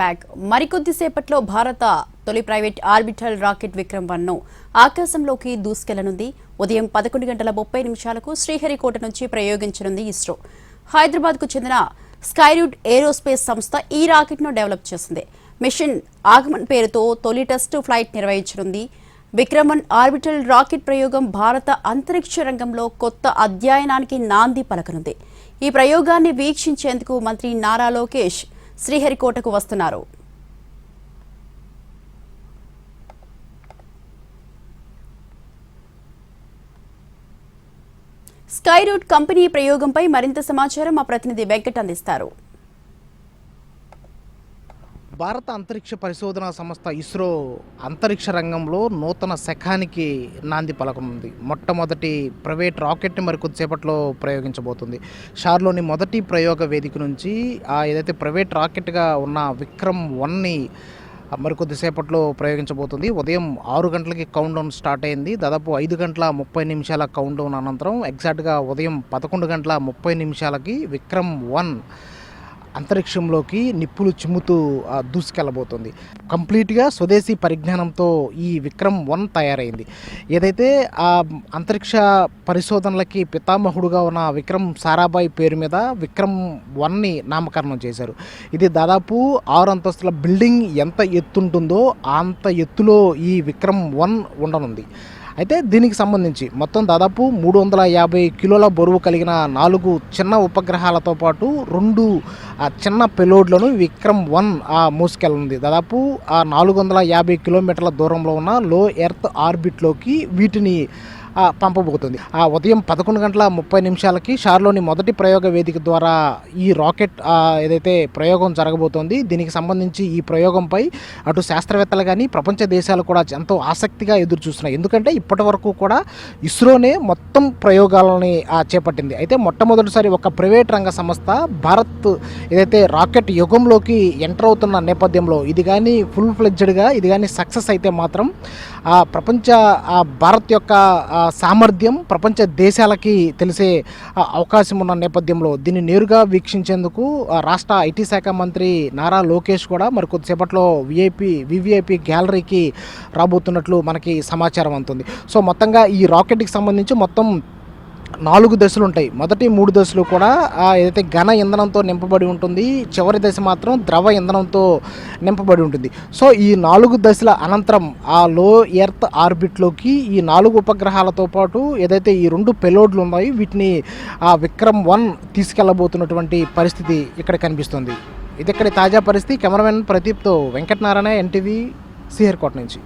Pack మరికొద్దిసేపట్లో భారత తొలి private orbital rocket విక్రమ్-1ను ఆకాశంలోకి దూసుకెళ్లనుంది. ఉదయం 11:30 శ్రీహరికోట నుంచి ప్రయోగించనుంది ఇస్రో. హైదరాబాద్కు చెందిన స్కైరూట్ ఏరోస్పేస్ సంస్థ ఈ రాకెట్ను డెవలప్ చేసింది. మిషన్ ఆగమన్ పేరుతో తొలి టెస్ట్ ఫ్లైట్ నిర్వహించనుంది. విక్రమ్-1 ఆర్బిటల్ రాకెట్ ప్రయోగం భారత అంతరిక్ష రంగంలో కొత్త అధ్యాయానికి నాంది పలకనుంది. ఈ ప్రయోగాన్ని వీక్షించేందుకు మంత్రి నారా లోకేష్ శ్రీహరికోటకు వస్తున్నారు. స్కైరూట్ కంపెనీ ప్రయోగంపై మరింత సమాచారం మా ప్రతినిధి వెంకట్ అందిస్తారు. భారత అంతరిక్ష పరిశోధనా సంస్థ ఇస్రో అంతరిక్ష రంగంలో నూతన శకానికి నాంది పలకనుంది. మొట్టమొదటి ప్రైవేట్ రాకెట్ని మరికొద్దిసేపట్లో ప్రయోగించబోతుంది. షార్లోని మొదటి ప్రయోగ వేదిక నుంచి ఏదైతే ప్రైవేట్ రాకెట్గా ఉన్న విక్రమ్-1ని మరికొద్దిసేపట్లో ప్రయోగించబోతుంది. ఉదయం 6 గంటలకి కౌంట్డౌన్ స్టార్ట్ అయింది. దాదాపు 5:30 కౌంట్డౌన్ అనంతరం ఎగ్జాక్ట్గా ఉదయం 11:30 విక్రమ్-1 అంతరిక్షంలోకి నిప్పులు చిమ్ముతూ దూసుకెళ్ళబోతుంది. కంప్లీట్గా స్వదేశీ పరిజ్ఞానంతో ఈ విక్రమ్-1 తయారైంది. ఏదైతే ఆ అంతరిక్ష పరిశోధనలకి పితామహుడుగా ఉన్న విక్రమ్ సారాభాయ్ పేరు మీద విక్రమ్-1ని నామకరణం చేశారు. ఇది దాదాపు 6 అంతస్తుల బిల్డింగ్ ఎంత ఎత్తుంటుందో అంత ఎత్తులో ఈ విక్రమ్-1 ఉండనుంది. అయితే దీనికి సంబంధించి మొత్తం దాదాపు 350 కిలోల బరువు కలిగిన 4 చిన్న ఉపగ్రహాలతో పాటు 2 చిన్న పెలోడ్లను విక్రమ్-1 మోసుకెళ్ళనుంది. దాదాపు 450 కిలోమీటర్ల దూరంలో ఉన్న లో ఎర్త్ ఆర్బిట్లోకి వీటిని పంపబోతుంది. ఉదయం 11:30 షార్లోని మొదటి ప్రయోగ వేదిక ద్వారా ఈ రాకెట్ ఏదైతే ప్రయోగం జరగబోతోంది, దీనికి సంబంధించి ఈ ప్రయోగంపై అటు శాస్త్రవేత్తలు కానీ ప్రపంచ దేశాలు కూడా ఎంతో ఆసక్తిగా ఎదురు చూస్తున్నాయి. ఎందుకంటే ఇప్పటి వరకు కూడా ఇస్రోనే మొత్తం ప్రయోగాలని చేపట్టింది. అయితే మొట్టమొదటిసారి ఒక ప్రైవేట్ రంగ సంస్థ భారత్ ఏదైతే రాకెట్ యుగంలోకి ఎంటర్ అవుతున్న నేపథ్యంలో ఇది కానీ ఫుల్ ఫ్లెడ్జ్డ్గా ఇది కానీ సక్సెస్ అయితే మాత్రం ప్రపంచ భారత్ యొక్క సామర్థ్యం ప్రపంచ దేశాలకి తెలిసే అవకాశం ఉన్న నేపథ్యంలో దీన్ని నేరుగా వీక్షించేందుకు రాష్ట్ర ఐటీ శాఖ మంత్రి నారా లోకేష్ కూడా మరి కొద్దిసేపట్లో వివిఐపి గ్యాలరీకి రాబోతున్నట్లు మనకి సమాచారం అందుతుంది. సో మొత్తంగా ఈ రాకెట్కి సంబంధించి మొత్తం 4 దశలు ఉంటాయి. మొదటి 3 దశలు కూడా ఏదైతే ఘన ఇంధనంతో నింపబడి ఉంటుంది, చివరి దశ మాత్రం ద్రవ ఇంధనంతో నింపబడి ఉంటుంది. సో ఈ 4 దశల అనంతరం లో ఎర్త్ ఆర్బిట్లోకి ఈ 4 ఉపగ్రహాలతో పాటు ఏదైతే ఈ 2 పెలోడ్లు ఉన్నాయో వీటిని విక్రమ్-1 తీసుకెళ్లబోతున్నటువంటి పరిస్థితి ఇక్కడ కనిపిస్తుంది. ఇది ఇక్కడ తాజా పరిస్థితి. కెమెరామెన్ ప్రదీప్తో వెంకటనారాయణ, ఎన్టీవీ, శ్రీహరికోట నుంచి.